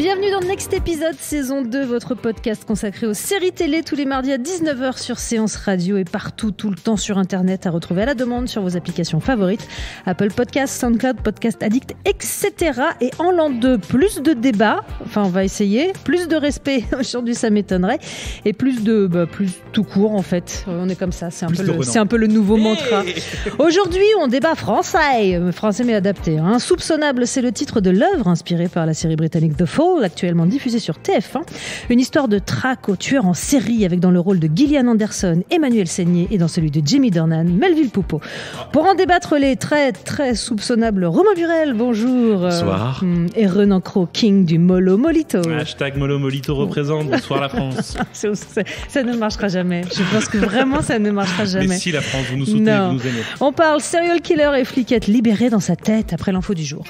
Bienvenue dans Next Épisode, saison 2, votre podcast consacré aux séries télé tous les mardis à 19h sur Séance Radio et partout, tout le temps sur Internet, à retrouver à la demande sur vos applications favorites, Apple Podcasts, SoundCloud, Podcast Addict, etc. Et en l'an 2, plus de débats, enfin on va essayer, plus de respect, aujourd'hui ça m'étonnerait, et plus tout court en fait, on est comme ça, c'est un peu le nouveau mantra. Aujourd'hui on débat français mais adapté. Insoupçonnable, c'est le titre de l'œuvre inspirée par la série britannique The Fall, actuellement diffusée sur TF1. Une histoire de traque au tueur en série avec dans le rôle de Gillian Anderson, Emmanuel Seigné et dans celui de Jamie Dornan, Melville Poupeau. Pour en débattre les très très soupçonnables Romain Burel, bonjour. Bonsoir. Et Renan Cros, king du Molo Molito. Hashtag Molo Molito représente. Bonsoir la France. Ça ne marchera jamais. Je pense que vraiment ça ne marchera jamais. Mais si la France, vous nous soutenez, vous nous aimez. On parle serial killer et fliquette libérée dans sa tête après l'info du jour.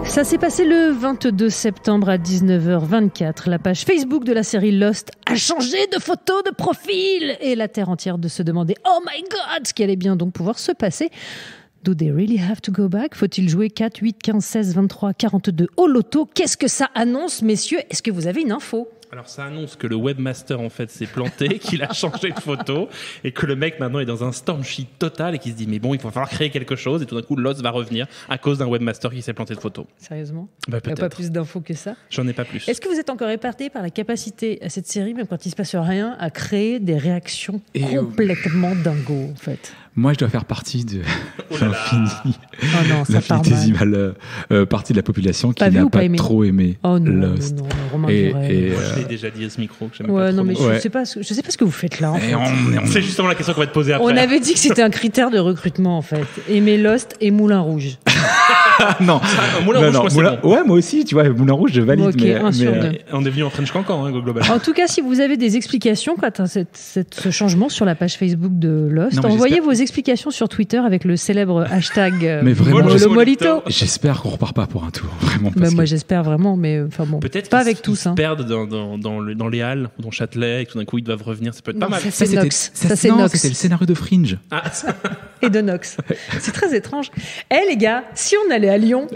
Ça s'est passé le 22 septembre à 19h24. La page Facebook de la série Lost a changé de photo de profil et la terre entière de se demander « Oh my God !» ce qui allait bien donc pouvoir se passer. Do they really have to go back ? Faut-il jouer 4, 8, 15, 16, 23, 42 au loto ? Qu'est-ce que ça annonce, messieurs ? Est-ce que vous avez une info ? Alors ça annonce que le webmaster en fait s'est planté, qu'il a changé de photo et que le mec maintenant est dans un storm sheet total et qu'il se dit mais bon il va falloir créer quelque chose et tout d'un coup Lost va revenir à cause d'un webmaster qui s'est planté de photo. Sérieusement ? Bah, il n'y a pas plus d'infos que ça ? J'en ai pas plus. Est-ce que vous êtes encore épaté par la capacité à cette série, même quand il se passe rien, à créer des réactions complètement dingo en fait ? Moi, je dois faire partie de l'infinitésimale partie de la population qui n'a pas trop aimé Lost. Non, Romain Moi, je l'ai déjà dit à ce micro que j'aimais pas trop. Mais je sais pas ce que vous faites là. En fait. C'est justement la question qu'on va te poser après. On avait dit que c'était un critère de recrutement en fait. Aimer Lost et Moulin Rouge. Non, Moulin Rouge, moi, bon. Ouais, moi aussi, tu vois, Moulin Rouge, je valide. Okay, on est venu en French Cancan, globalement. En tout cas, si vous avez des explications quant à ce changement sur la page Facebook de Lost, envoyez vos explications sur Twitter avec le célèbre hashtag Molo Molito. J'espère qu'on repart pas pour un tour, vraiment. Moi, j'espère vraiment, mais enfin bon, peut-être pas avec tous. Ils se perdent dans les Halles ou dans Châtelet et que tout d'un coup ils doivent revenir. Ça peut être pas mal. Ça, c'est Nox. C'était le scénario de Fringe. Et de Nox. C'est très étrange. Les gars, si on allait à Lyon.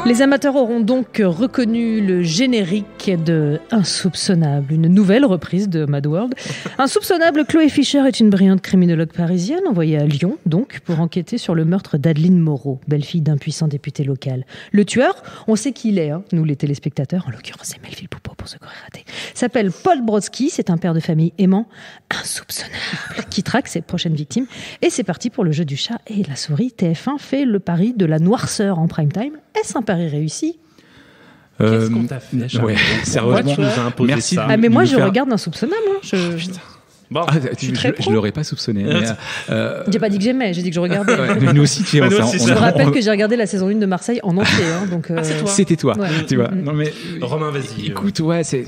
Les amateurs auront donc reconnu le générique de Insoupçonnable, une nouvelle reprise de Mad World. Insoupçonnable, Chloé Fisher est une brillante criminologue parisienne envoyée à Lyon, donc, pour enquêter sur le meurtre d'Adeline Moreau, belle-fille d'un puissant député local. Le tueur, on sait qui il est, nous les téléspectateurs, en l'occurrence c'est Melville Poupeau pour ceux qui auraient raté, s'appelle Paul Brodsky, c'est un père de famille aimant, insoupçonnable, qui traque ses prochaines victimes. Et c'est parti pour le jeu du chat et la souris. TF1 fait le pari de la noirceur en prime time. Est-ce un pari réussi ? Qu'est-ce qu'on t'a fait, Charles ? Sérieusement, tu nous as imposé merci ça. Mais moi, je regarde Insoupçonnable. Bon. Je l'aurais pas soupçonné. J'ai pas dit que j'aimais, j'ai dit que je regardais. Mais nous aussi, tu vois. Je vous rappelle que j'ai regardé la saison 1 de Marseille en entier. Donc, c'est toi. C'était toi. Ouais. Tu vois. Non, mais, Romain, vas-y. Écoute, c'est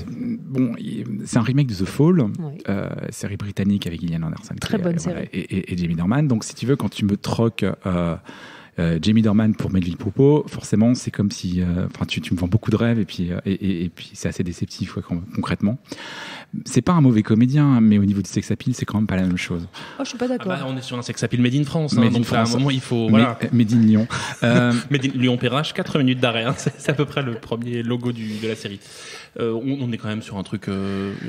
un remake de The Fall, série britannique avec Gillian Anderson. Très bonne série. Et Jamie Dornan. Donc, si tu veux, quand tu me troques Jamie Dornan pour Melville Poupeau, forcément, c'est comme si tu me vends beaucoup de rêves et puis c'est assez déceptif concrètement. C'est pas un mauvais comédien, mais au niveau du sex appeal, c'est quand même pas la même chose. Oh, je suis pas d'accord. On est sur un sex appeal made in France, donc à un moment il faut made in Lyon. Made in Lyon-Perrache, 4 minutes d'arrêt, c'est à peu près le premier logo de la série. On est quand même sur un truc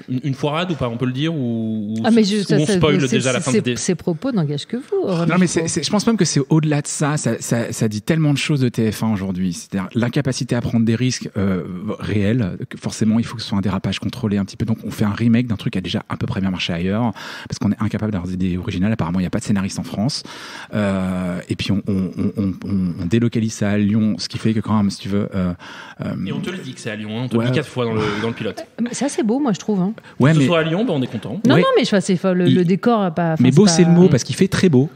une foirade ou pas, on peut le dire, ou on spoil déjà la fin de ces propos n'engagent que vous. Non, mais je pense même que c'est au-delà de ça. Ça dit tellement de choses de TF1 aujourd'hui. C'est-à-dire l'incapacité à prendre des risques réels. Forcément, il faut que ce soit un dérapage contrôlé un petit peu. Donc, on fait un remake d'un truc qui a déjà à peu près bien marché ailleurs, parce qu'on est incapable d'avoir des idées originales. Apparemment, il n'y a pas de scénariste en France. Et puis, on délocalise ça à Lyon, ce qui fait que quand même, si tu veux... Et on te le dit que c'est à Lyon, on te le dit 4 fois dans le pilote. C'est assez beau, moi, je trouve. Que ce soit à Lyon, on est content. Non, mais le décor n'a pas... Mais beau, c'est le mot, parce qu'il fait très beau.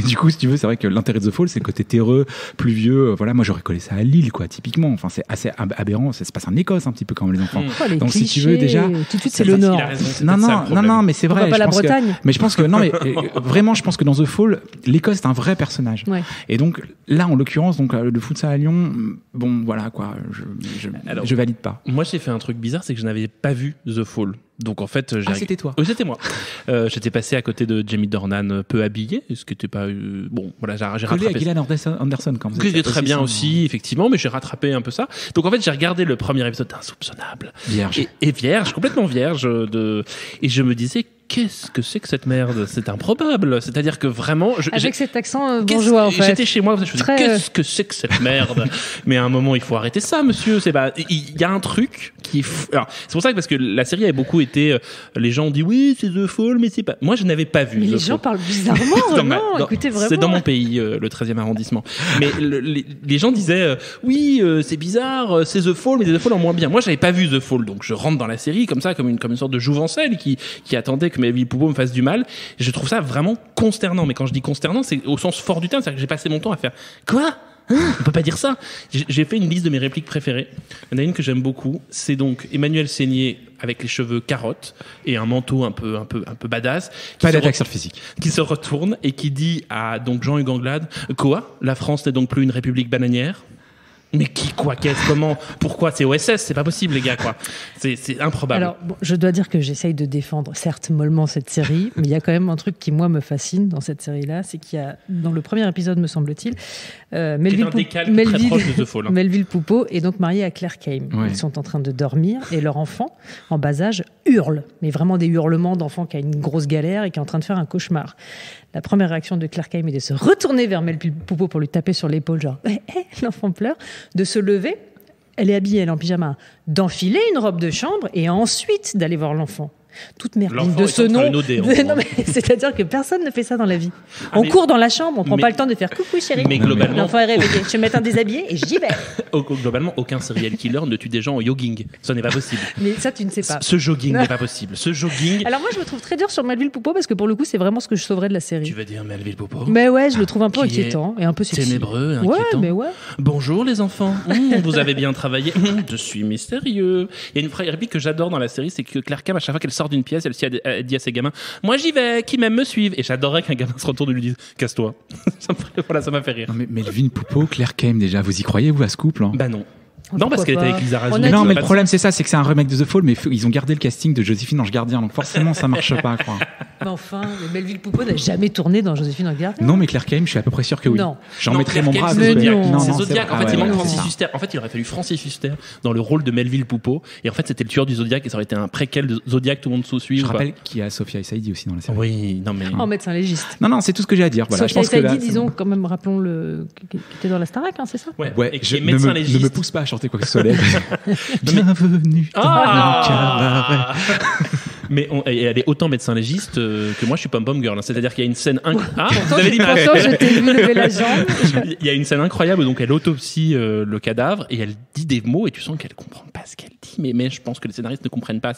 Du coup, si tu veux, c'est vrai que l'intérêt de The Fall, c'est le côté terreux, pluvieux. Voilà, moi, j'aurais collé ça à Lille, typiquement. Enfin, c'est assez aberrant. Ça se passe en Écosse, un petit peu, quand même, les enfants. Les donc, clichés, si tu veux, déjà... Tout de suite, c'est le Non. Il a raison, c'est Non, peut-être ça, le non, non, problème. non, mais c'est Pourquoi vrai. pas la pense que- Bretagne Mais je pense que non, mais vraiment, je pense que dans The Fall, l'Écosse est un vrai personnage. Ouais. Et donc là, en l'occurrence, donc le futsal à Lyon, bon, voilà quoi, Alors, je valide pas. Moi, j'ai fait un truc bizarre, c'est que je n'avais pas vu The Fall. Donc en fait, C'était toi. Oui, c'était moi. J'étais passé à côté de Jamie Dornan, peu habillé, ce qui n'était pas bon. Voilà, j'ai Collé à rattrapé. Gillian Anderson quand Que très bien ça, aussi, effectivement, mais j'ai rattrapé un peu ça. Donc en fait, j'ai regardé le premier épisode d'Insoupçonnable. Vierge. Et vierge, complètement vierge. Et je me disais, qu'est-ce que c'est que cette merde? C'est improbable. C'est-à-dire que vraiment. Avec cet accent bourgeois, en fait. J'étais chez moi, je me disais, Très- qu'est-ce que c'est que cette merde? Mais à un moment, il faut arrêter ça, monsieur. Il y a un truc qui est fou. Alors, c'est pour ça que parce que la série avait beaucoup été. Les gens ont dit, oui, c'est The Fall, mais c'est pas. Moi, je n'avais pas vu. Mais The les Fall. gens parlent bizarrement, Dans ma- non, dans- écoutez, vraiment. C'est dans mon pays, le 13e arrondissement. Mais les gens disaient, oui, c'est bizarre, c'est The Fall, mais The Fall en moins bien. Moi, j'avais pas vu The Fall, donc je rentre dans la série comme ça, comme une sorte de jouvencelle qui attendait que Melville Poupeau me fasse du mal. Et je trouve ça vraiment consternant. Mais quand je dis consternant, c'est au sens fort du terme, c'est-à-dire que j'ai passé mon temps à faire quoi? On peut pas dire ça. J'ai fait une liste de mes répliques préférées. Il y en a une que j'aime beaucoup. C'est donc Emmanuel Seigné avec les cheveux carottes et un manteau un peu badass. Pas qui se d'attaque sur le physique. qui se retourne et qui dit à donc Jean-Hugues Anglade, quoi? La France n'est donc plus une république bananière? Mais qui, quoi, qu'est-ce, comment, pourquoi? C'est OSS, c'est pas possible, les gars, quoi. C'est improbable. Alors, bon, je dois dire que j'essaye de défendre, certes, mollement cette série, mais il y a quand même un truc qui, moi, me fascine dans cette série-là, c'est qu'il y a, dans le premier épisode, me semble-t-il, Melville, un décalque très proche de The Fall, hein. Melville Poupeau est donc marié à Claire Kame. Ouais. Ils sont en train de dormir et leur enfant, en bas âge, hurle. Mais vraiment des hurlements d'enfant qui a une grosse galère et qui est en train de faire un cauchemar. La première réaction de Claire Kame est de se retourner vers Melville Poupeau pour lui taper sur l'épaule, genre l'enfant pleure, de se lever, elle est habillée, elle est en pyjama, d'enfiler une robe de chambre et ensuite d'aller voir l'enfant. Toute merde L'enfant de est ce en train nom. de noder, en gros. Non, mais c'est-à-dire que personne ne fait ça dans la vie. Ah, On mais- court dans la chambre, on prend mais- pas le temps de faire coucou chérie. Mais globalement, L'enfant est réveillé. Je vais mettre un déshabillé et j'y vais. globalement, aucun serial killer ne tue des gens en jogging. Ça n'est pas possible. Mais ça, tu ne sais pas. Ce jogging n'est pas possible. Ce jogging. Alors moi, je me trouve très dur sur Melville Poupeau parce que pour le coup, c'est vraiment ce que je sauverais de la série. Tu veux dire Melville Poupeau? Mais ouais, je le trouve un peu Qui est inquiétant et un peu sexy. ténébreux, Ouais, inquiétant. mais ouais. Bonjour les enfants, vous avez bien travaillé. Je suis mystérieux. Il y a une réplique que j'adore dans la série, c'est que Claire Kame, à chaque fois qu'elle sort d'une pièce, elle dit à ses gamins, moi j'y vais, qui m'aime me suivent. Et j'adorerais qu'un gamin se retourne et lui dise, casse-toi. Ça m'a fait rire. Non, mais Melvin Poupeau, Claire Kame, déjà, vous y croyez, vous, à ce couple hein? Bah non. Oh, Non, parce pourquoi qu'elle était pas. avec Lisa Razou. On a Mais dit- non, mais Pas le de- problème, c'est ça, c'est que c'est un remake de The Fall, mais ils ont gardé le casting de Joséphine Ange Gardien, donc forcément, ça marche pas, quoi. Mais enfin, le Melville Poupeau n'a jamais tourné dans Joséphine Ange Gardien. Non, mais Claire Kame, je suis à peu près sûr que oui. Non. J'en Non, mettrais Claire mon Kame, bras à c'est Mais Zodiac. non. Non, C'est non, Zodiac. vrai. En fait, Ah il ouais, manque ouais, Francis c'est ça. Huster. En fait, il aurait fallu Francis Huster dans le rôle de Melville Poupeau. Et en fait, c'était le tueur du Zodiac et ça aurait été un préquel de Zodiac, tout le monde sous-suit. Je ou pas. rappelle qu'il y a Sophia Saïdi aussi dans la série. Oui, non mais. En médecin légiste. Non, c'est tout ce que j'ai à dire. Voilà, je Sophia pense que là, Saïdi, c'est disons, bon. quand même, rappelons-le, qui était dans la Starac, hein, c'est ça? Ouais, Ouais, et qui est ne médecin me légiste. pousse pas à chanter quoi que ce soit. Bienvenue dans le cabaret. Mais et elle est autant médecin légiste que moi je suis pom-pom girl. C'est-à-dire qu'il y a une scène incroyable. Ah, vous Pourtant, avez l'image. pourtant, je t'ai vu lever la jambe. Il y a une scène incroyable donc elle autopsie le cadavre et elle dit des mots et tu sens qu'elle comprend pas ce qu'elle dit. Mais je pense que les scénaristes ne comprennent pas.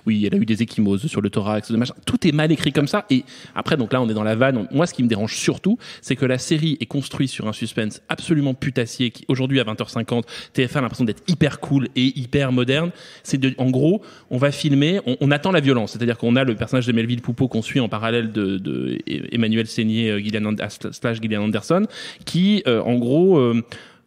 Oui, elle a eu des ecchymoses sur le thorax, de machin. Tout est mal écrit comme ça. Et après, donc là, on est dans la vanne. Moi, ce qui me dérange surtout, c'est que la série est construite sur un suspense absolument putassier qui, aujourd'hui, à 20h50, TF1 a l'impression d'être hyper cool et hyper moderne. En gros, on va filmer, on attend la violence. C'est-à-dire qu'on a le personnage de Melville Poupeau qu'on suit en parallèle de Emmanuel Seigné, Gillian Anderson, qui, en gros,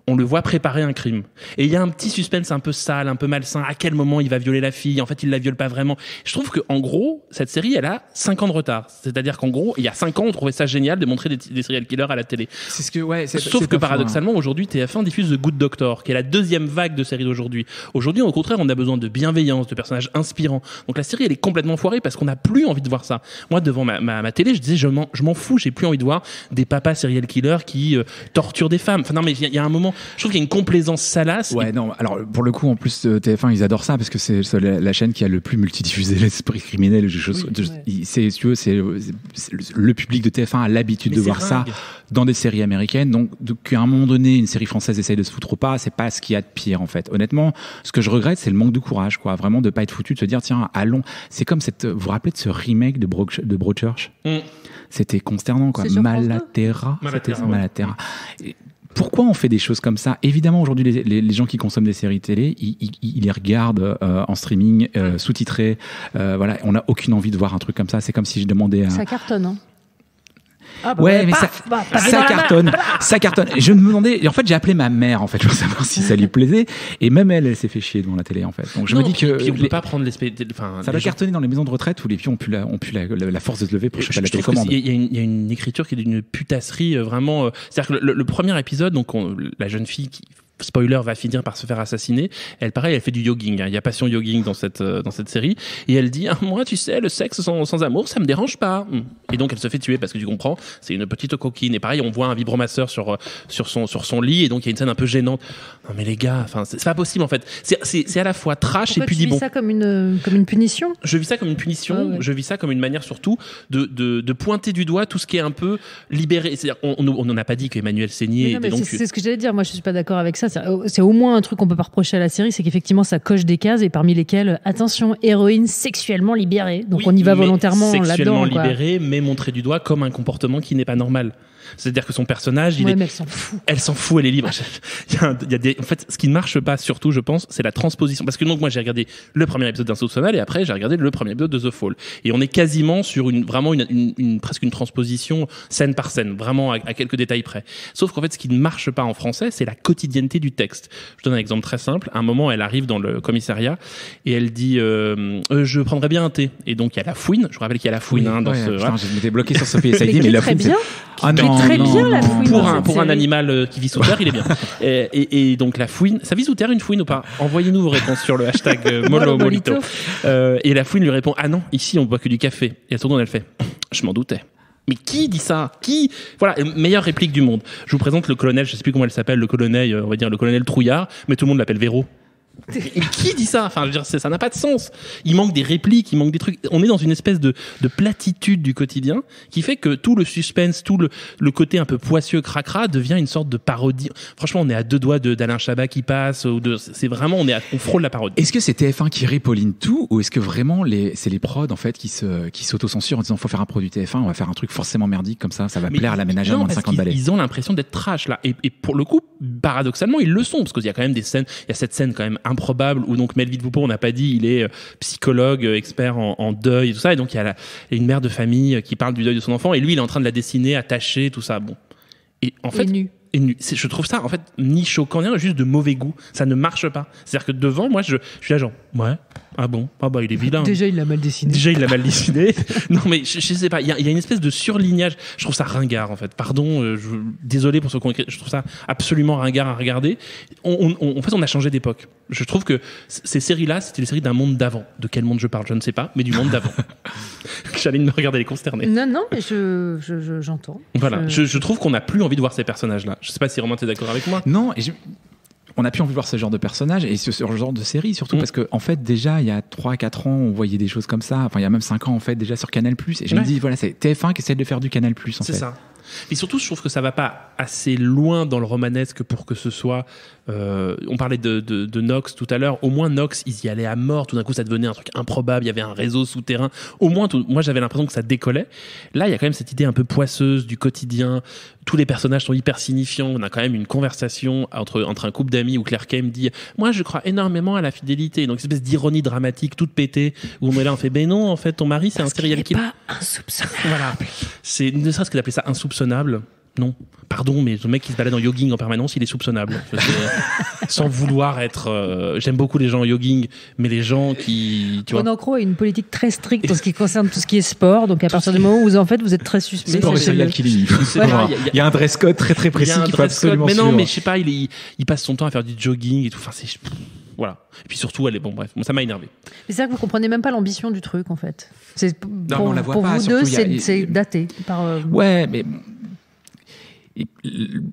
on le voit préparer un crime. Et il y a un petit suspense un peu sale, un peu malsain. À quel moment il va violer la fille? En fait, il la viole pas vraiment. Je trouve que, en gros, cette série, elle a 5 ans de retard. C'est-à-dire qu'en gros, il y a 5 ans, on trouvait ça génial de montrer des serial killers à la télé. C'est ce que, ouais, Sauf que pas faux, paradoxalement, aujourd'hui, TF1 diffuse The Good Doctor, qui est la deuxième vague de séries d'aujourd'hui. Aujourd'hui, au contraire, on a besoin de bienveillance, de personnages inspirants. Donc la série, elle est complètement foirée parce qu'on n'a plus envie de voir ça. Moi, devant ma télé, je disais, je m'en fous, j'ai plus envie de voir des papas serial killers qui torturent des femmes. Enfin, non, mais il y a un moment, je trouve qu'il y a une complaisance salace. Ouais, non, alors pour le coup, en plus, TF1, ils adorent ça parce que c'est la chaîne qui a le plus multidiffusé l'esprit criminel. C'est, si tu veux, c'est le public de TF1 a l'habitude Mais de c'est voir ça dingue. dans des séries américaines. Donc, qu'à un moment donné, une série française essaye de se foutre au pas, c'est pas ce qu'il y a de pire, en fait. Honnêtement, ce que je regrette, c'est le manque de courage, quoi. Vraiment, de pas être foutu, de se dire, tiens, allons. C'est comme vous vous rappelez de ce remake de Broadchurch? Mm. C'était consternant, quoi. C'est sur France 2? Malaterra. Malaterra, C'était ouais. Malaterra. Et pourquoi on fait des choses comme ça? Évidemment, aujourd'hui, les gens qui consomment des séries télé, ils les regardent en streaming, sous-titrés. Voilà, on n'a aucune envie de voir un truc comme ça. C'est comme si je demandais à... Ça cartonne, hein. Ah bah ouais, mais ça cartonne. Et je me demandais, et en fait, j'ai appelé ma mère, en fait, pour savoir si ça lui plaisait. Et même elle s'est fait chier devant la télé, en fait. Donc je me dis que. Puis on peut pas prendre ça va cartonner dans les maisons de retraite où les vieux ont plus la force de se lever pour choper la télécommande. Il y a une écriture qui est d'une putasserie vraiment. C'est-à-dire que le premier épisode, donc la jeune fille qui. Spoiler, va finir par se faire assassiner. Elle, pareil, elle fait du jogging. Il y a passion jogging dans cette série. Et elle dit, moi, tu sais, le sexe sans amour, ça me dérange pas. Et donc, elle se fait tuer parce que tu comprends, c'est une petite coquine. Et pareil, on voit un vibromasseur sur son lit. Et donc, il y a une scène un peu gênante. Non, mais les gars, c'est pas possible, en fait. C'est à la fois trash. Pourquoi et puis tu vis ça comme une punition? Je vis ça comme une punition. Ah ouais. Je vis ça comme une manière surtout de pointer du doigt tout ce qui est un peu libéré. C'est-à-dire, on n'en a pas dit qu'Emmanuel saignait. C'est ce que j'allais dire. Moi, je suis pas d'accord avec ça. C'est au moins un truc qu'on peut pas reprocher à la série, c'est qu'effectivement ça coche des cases et parmi lesquelles attention, héroïne sexuellement libérée. Donc on y va volontairement là-dedans. Sexuellement libérée, mais montrée du doigt comme un comportement qui n'est pas normal. C'est-à-dire que son personnage, mais elle s'en fout. Elle s'en fout, elle est libre. En fait, ce qui ne marche pas, surtout, je pense, c'est la transposition. Parce que donc, moi, j'ai regardé le premier épisode d'Insoupçonnable et après, j'ai regardé le premier épisode de The Fall. Et on est quasiment sur presque une transposition scène par scène, vraiment à quelques détails près. Sauf qu'en fait, ce qui ne marche pas en français, c'est la quotidienneté du texte. Je donne un exemple très simple. À un moment, elle arrive dans le commissariat et elle dit, je prendrais bien un thé. Et donc, il y a la fouine. Je vous rappelle qu'il y a la fouine, dans ce, putain, je m'étais bloqué sur Sophie et Saïdi, mais la fouine, bien. Ah non, très bien la fouine. Pour un animal qui vit sous terre, il est bien. Et donc la fouine, ça vit sous terre une fouine ou pas? Envoyez-nous vos réponses sur le hashtag Molito. Et la fouine lui répond, ah non, ici on boit que du café. Et à ce moment elle fait, je m'en doutais. Mais qui dit ça? Qui? Voilà, meilleure réplique du monde. Je vous présente le colonel, je sais plus comment elle s'appelle, le colonel, on va dire le colonel Trouillard, mais tout le monde l'appelle Véro. Mais qui dit ça? Enfin, je veux dire, ça n'a pas de sens. Il manque des répliques, il manque des trucs. On est dans une espèce de platitude du quotidien qui fait que tout le suspense, tout le côté un peu poisseux, cracra, devient une sorte de parodie. Franchement, on est à deux doigts d'Alain Chabat qui passe. C'est vraiment, on frôle la parodie. Est-ce que c'est TF1 qui ripolline tout ou est-ce que vraiment c'est les prods en fait qui s'autocensurent en disant faut faire un produit TF1, on va faire un truc forcément merdique comme ça va plaire à la ménagère moins de 50 balais. Ils ont l'impression d'être trash là. Et pour le coup, paradoxalement, ils le sont parce qu'il y a quand même des scènes. Il y a cette scène quand même improbable où donc Melville Poupeau, on n'a pas dit, il est psychologue, expert en deuil et tout ça, et donc il y a une mère de famille qui parle du deuil de son enfant et lui il est en train de la dessiner, attacher, tout ça. Bon. Et en fait, nu. Je trouve ça en fait ni choquant ni rien, juste de mauvais goût. Ça ne marche pas. C'est-à-dire que devant moi, je suis là genre ouais. Ah bon? Ah bah il est vilain. Déjà il l'a mal dessiné. Non mais je sais pas. Il y a une espèce de surlignage. Je trouve ça ringard en fait. Pardon. Désolé pour ceux qui ont écrit. Je trouve ça absolument ringard à regarder. En fait, on a changé d'époque. Je trouve que ces séries-là, c'était les séries d'un monde d'avant. De quel monde je parle, je ne sais pas, mais du monde d'avant. J'allais me regarder les consternés. Non, mais j'entends. Voilà. Je trouve qu'on n'a plus envie de voir ces personnages-là. Je sais pas si Romain t'es d'accord avec moi. Non. On n'a plus envie de voir ce genre de personnages et ce genre de série, surtout parce que, en fait, déjà, il y a 3-4 ans, on voyait des choses comme ça. Enfin, il y a même 5 ans, en fait, déjà sur Canal+. Et je me dis, voilà, c'est TF1 qui essaie de faire du Canal+, en fait. C'est ça. Et surtout, je trouve que ça va pas assez loin dans le romanesque pour que ce soit. On parlait de Nox tout à l'heure. Au moins, Nox, ils y allaient à mort. Tout d'un coup, ça devenait un truc improbable. Il y avait un réseau souterrain. Au moins, moi, j'avais l'impression que ça décollait. Là, il y a quand même cette idée un peu poisseuse du quotidien. Tous les personnages sont hyper signifiants. On a quand même une conversation entre un couple d'amis où Claire Kay me dit moi, je crois énormément à la fidélité. Donc, une espèce d'ironie dramatique toute pétée où on est là, on fait ben non, en fait, ton mari, c'est un serial killer. Pas insoupçonnable. Voilà. C'est ne serait-ce que d'appeler ça insoupçonnable. Non, pardon, mais le mec qui se balade en jogging en permanence, il est soupçonnable. Sans vouloir être... j'aime beaucoup les gens en jogging, mais les gens qui... Monaco a une politique très stricte en ce qui concerne tout ce qui est sport, donc à partir du moment où vous êtes très suspect... Sport et serial killing. Il y a un dress code très très précis qu'il faut absolument suivre. Mais non, mais je sais pas, il passe son temps à faire du jogging et tout, enfin c'est... Voilà. Et puis surtout, bon bref, ça m'a énervé. Mais c'est vrai que vous comprenez même pas l'ambition du truc, en fait. On la voit pour pas, vous deux, c'est daté. Ouais, mais...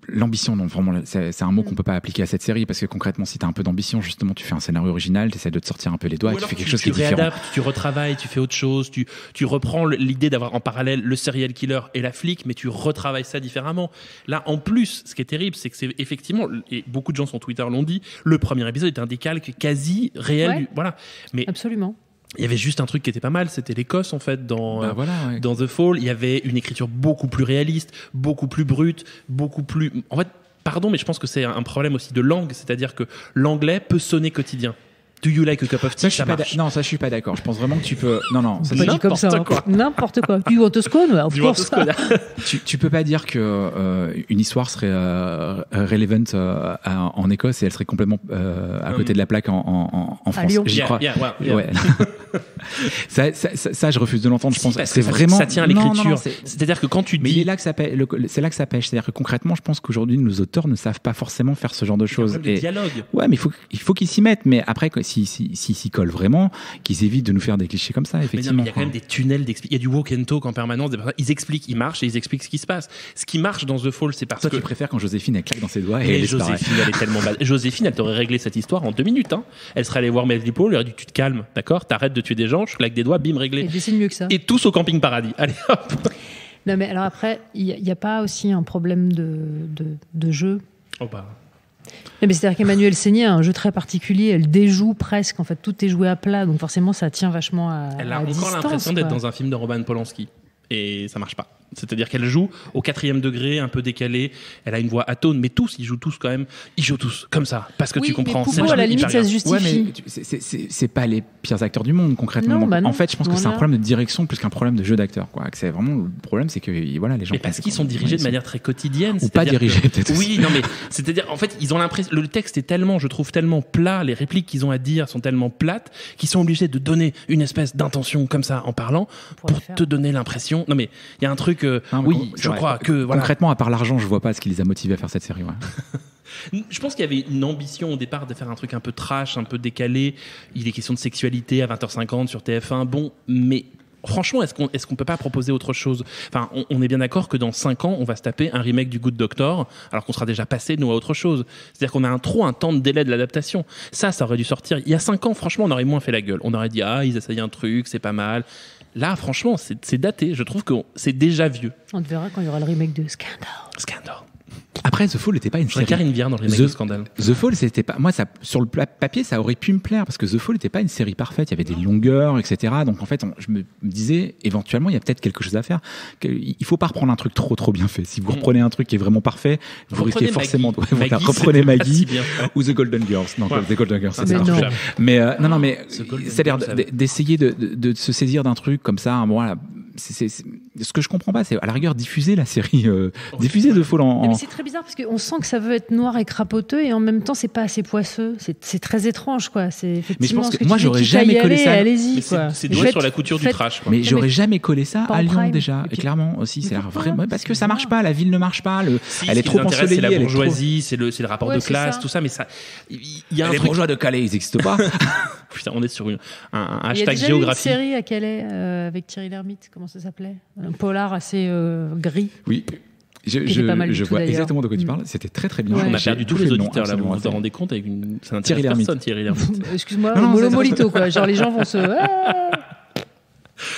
L'ambition, non, vraiment, c'est un mot qu'on peut pas appliquer à cette série parce que concrètement, si tu as un peu d'ambition, justement, tu fais un scénario original, tu essaies de te sortir un peu les doigts, tu fais quelque chose qui est différent. Tu réadaptes, tu retravailles, tu fais autre chose, tu reprends l'idée d'avoir en parallèle le serial killer et la flic, mais tu retravailles ça différemment. Là, en plus, ce qui est terrible, c'est que c'est effectivement, et beaucoup de gens sur Twitter l'ont dit, le premier épisode est un décalque quasi réel. Voilà. Mais absolument. Il y avait juste un truc qui était pas mal, c'était l'Écosse en fait dans The Fall. Il y avait une écriture beaucoup plus réaliste, beaucoup plus brute, beaucoup plus... En fait, pardon, mais je pense que c'est un problème aussi de langue, c'est-à-dire que l'anglais peut sonner quotidien. Do you like a cup of tea? Ça marche. Non, ça je suis pas d'accord. Je pense vraiment que tu peux. Non. C'est pas dit comme ça. N'importe quoi. Du want a scone? Of course. Tu peux pas dire que une histoire serait relevant en Écosse et elle serait complètement à côté de la plaque en France. Lyon. J'y crois. Ouais. Ça, je refuse de l'entendre. Je pense que c'est vraiment. Ça tient à l'écriture. C'est-à-dire que quand tu dis. Mais c'est là que ça pêche. C'est-à-dire que concrètement, je pense qu'aujourd'hui, nos auteurs ne savent pas forcément faire ce genre de choses. Il y a un dialogue. Ouais, mais il faut qu'ils s'y mettent. Mais après, s'ils s'y collent vraiment, qu'ils évitent de nous faire des clichés comme ça, effectivement. Mais il y a quand même des tunnels d'explication. Il y a du walk and talk en permanence. Ils expliquent, ils marchent et ils expliquent ce qui se passe. Ce qui marche dans The Fall, c'est parce que. Toi, tu préfères quand Joséphine, elle claque dans ses doigts et elle Joséphine, elle est tellement bad. Joséphine, elle t'aurait réglé cette histoire en 2 minutes. Hein. Elle serait allée voir Mel Duplo, elle aurait dit tu te calmes, d'accord? T'arrêtes de tuer des gens, je claque des doigts, bim, réglé. Et c'est mieux que ça. Et tous au camping paradis. Allez hop. Non, mais alors après, il n'y a pas aussi un problème de jeu? Oh bah. Non, mais c'est-à-dire qu'Emmanuelle Seigner a un jeu très particulier, elle déjoue presque, en fait, tout est joué à plat, donc forcément ça tient vachement à Elle a à encore distance, l'impression d'être quoi. dans un film de Roman Polanski. Et ça marche pas. C'est-à-dire qu'elle joue au 4e degré, un peu décalé. Elle a une voix atone, mais ils jouent tous quand même. Ils jouent tous comme ça, parce que Oui, tu comprends. mais Poupeau, à la limite, ça se justifie. Ouais, mais c'est pas les pires acteurs du monde, concrètement. Non, Donc, bah non. en fait, je pense que c'est un Voilà. problème de direction plus qu'un problème de jeu d'acteur. C'est vraiment le problème, c'est que voilà, les gens. Mais parce qu'ils sont dirigés de manière très quotidienne. Ou pas c'est-à-dire dirigés, que- peut-être. Oui, non, mais c'est-à-dire, en fait, ils ont l'impression. Le texte est tellement, je trouve, tellement plat. Les répliques qu'ils ont à dire sont tellement plates qu'ils sont obligés de donner une espèce d'intention comme ça en parlant Pour le pour faire. te donner l'impression. Non, mais il y a un truc. Non, mais Oui, c'est je vrai. crois que voilà. Concrètement, à part l'argent, je vois pas ce qui les a motivés à faire cette série. Ouais. Je pense qu'il y avait une ambition au départ de faire un truc un peu trash, un peu décalé. Il est question de sexualité à 20h50 sur TF1. Bon, mais franchement, est-ce qu'on peut pas proposer autre chose? Enfin, on est bien d'accord que dans 5 ans, on va se taper un remake du Good Doctor, alors qu'on sera déjà passé, nous, à autre chose. C'est-à-dire qu'on a un temps de délai de l'adaptation. Ça aurait dû sortir. Il y a 5 ans, franchement, on aurait moins fait la gueule. On aurait dit, ils essayent un truc, c'est pas mal. Là, franchement, c'est daté. Je trouve que c'est déjà vieux. On te verra quand il y aura le remake de Scandal. Scandale. Après, The Fall n'était pas une Je voudrais série. Karine Viard dans le remake de Scandale. The Fall, c'était pas. Moi, ça, sur le papier, ça aurait pu me plaire parce que The Fall n'était pas une série parfaite. Il y avait des longueurs, etc. Donc, en fait, je me disais, éventuellement, il y a peut-être quelque chose à faire. Il faut pas reprendre un truc trop bien fait. Si vous reprenez un truc qui est vraiment parfait, vous risquez forcément. Reprenez Maggie ou The Golden Girls. Non, Ouais. The Golden Girls, Ça, c'est Mais un non. truc. Mais non, mais The Golden c'est-à-dire Girls, d'essayer de se saisir d'un truc comme ça. Bon, voilà. Ce que je comprends pas, c'est à la rigueur diffuser la série, diffuser The Fall Mais c'est très bizarre parce qu'on sent que ça veut être noir et crapoteux et en même temps c'est pas assez poisseux. C'est très étrange quoi. C'est effectivement pense ce que que moi, tu dis, j'aurais quitte à jamais y collé aller, ça. Allez-y Mais quoi. c'est doué sur la couture du trash, quoi. Mais Mais j'aurais jamais collé ça pas à en Lyon prime. déjà. Et clairement aussi, c'est vraiment parce que ça marche pas. La ville ne marche pas. Si, Elle ce est qui trop les intéresse, ensoleillée. c'est la elle est bourgeoisie, c'est le rapport Ouais, de c'est classe, ça. tout ça, mais ça, il y a un Les truc. bourgeois de Calais, ils n'existent pas. Putain, on est sur un Il y a hashtag déjà eu géographie. une série à Calais avec Thierry Lhermitte. Comment ça s'appelait? Un polar assez gris. Oui. Qui était pas mal du Je tout, vois d'ailleurs. exactement de quoi tu parles. C'était très très bien. Ouais. On a J'ai perdu tous bouffé les le nom, auditeurs là, vous absolument. vous en rendez compte avec ça Thierry n'intéresse Lhermitte. personne, Thierry Lhermitte. Excuse-moi, Non, mollo c'est- molito quoi. Genre les gens vont se.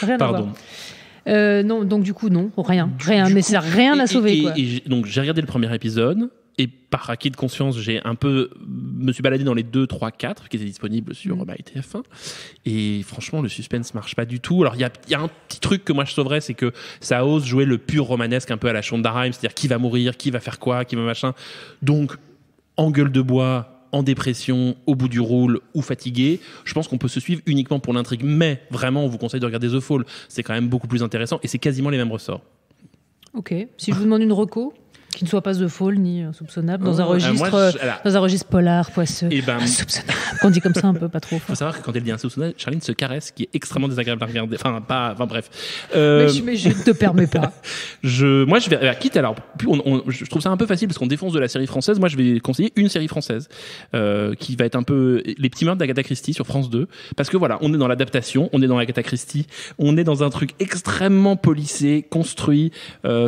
Rien à Pardon. voir. Non, donc du coup non, rien. Mais c'est rien à sauver quoi. Donc j'ai regardé le premier épisode et par acquis de conscience, me suis baladé dans les 2, 3, 4 qui étaient disponibles sur TF1 et franchement le suspense marche pas du tout. Alors il y a un petit truc que moi je sauverais, c'est que ça ose jouer le pur romanesque un peu à la Shonda Rhimes, c'est-à-dire qui va mourir, qui va faire quoi, qui va machin. Donc en gueule de bois, en dépression, au bout du roule ou fatigué, je pense qu'on peut se suivre uniquement pour l'intrigue. Mais vraiment, on vous conseille de regarder The Fall. C'est quand même beaucoup plus intéressant et c'est quasiment les mêmes ressorts. Ok. Si je vous demande une reco qui ne soit pas The Fall ni soupçonnable dans un registre moi, dans un registre polar poisseux. Et ben, Soupçonnable. Qu'on dit comme ça un peu pas trop. faut savoir que quand elle dit un soupçonnable, Charline se caresse, qui est extrêmement désagréable à regarder. Enfin bref. Mais je ne te permets pas. Moi, je vais quitte. Alors, je trouve ça un peu facile parce qu'on défonce de la série française. Moi, je vais conseiller une série française qui va être un peu Les Petits Meurtres d'Agatha Christie sur France 2. Parce que voilà, on est dans l'adaptation, on est dans Agatha Christie, on est dans un truc extrêmement policé, construit,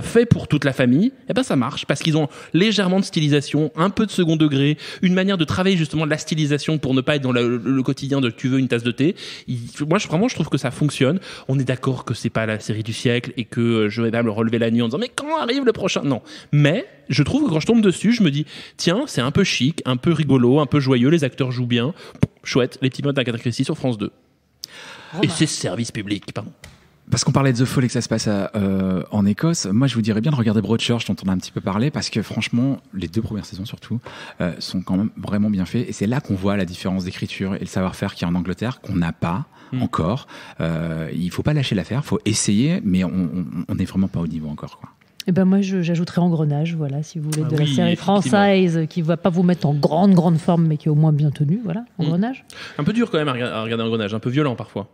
fait pour toute la famille. Et ben, ça marche parce qu'ils ont légèrement de stylisation, un peu de second degré, une manière de travailler justement de la stylisation pour ne pas être dans le quotidien de tu veux une tasse de thé. Moi, je trouve que ça fonctionne. On est d'accord que c'est pas la série du siècle et que je vais pas me relever la nuit en disant mais quand arrive le prochain? Non. Mais je trouve que quand je tombe dessus, je me dis tiens, c'est un peu chic, un peu rigolo, un peu joyeux, les acteurs jouent bien. Chouette, Les Petits Meurtres d'Agatha Christie sur France 2. Et c'est service public, pardon. Parce qu'on parlait de The Fall et que ça se passe en Écosse, moi je vous dirais bien de regarder Broadchurch dont on a un petit peu parlé parce que franchement, les 2 premières saisons surtout sont quand même vraiment bien faites et c'est là qu'on voit la différence d'écriture et le savoir-faire qu'il y a en Angleterre qu'on n'a pas encore. Il faut pas lâcher l'affaire, il faut essayer, mais on n'est vraiment pas au niveau encore, quoi. Eh ben moi, j'ajouterais Engrenage, voilà, si vous voulez, de la série effectivement. française qui ne va pas vous mettre en grande forme, mais qui est au moins bien tenue, voilà, Engrenage. Un peu dur quand même à regarder Engrenage, un peu violent parfois.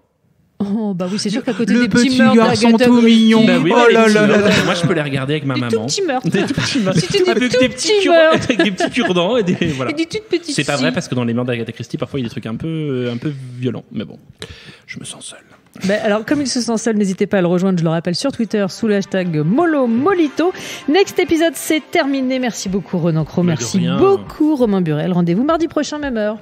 Oh, bah oui, c'est sûr qu'à côté Le des petits petit meurtres garçon d'Agatha tout Christie, mignon. Bah oui, Oh les là petits là là meurtres. là. Moi je peux les regarder avec ma des maman. tout petits meurtres. Des tout petits meurtres. C'était des Avec tout des petits petits cure- meurtres. avec des petits cure-dents et des voilà. Et des toutes petites C'est pas filles. vrai parce que dans les meurtres d'Agatha Christie, parfois il y a des trucs un peu violents. Mais bon, je me sens seul. Ben, alors, comme il se sent seul, n'hésitez pas à le rejoindre, je le rappelle, sur Twitter, sous le hashtag MoloMolito. Next épisode, c'est terminé. Merci beaucoup, Renan Cros. Mais de Merci rien. beaucoup, Romain Burel. Rendez-vous mardi prochain, même heure.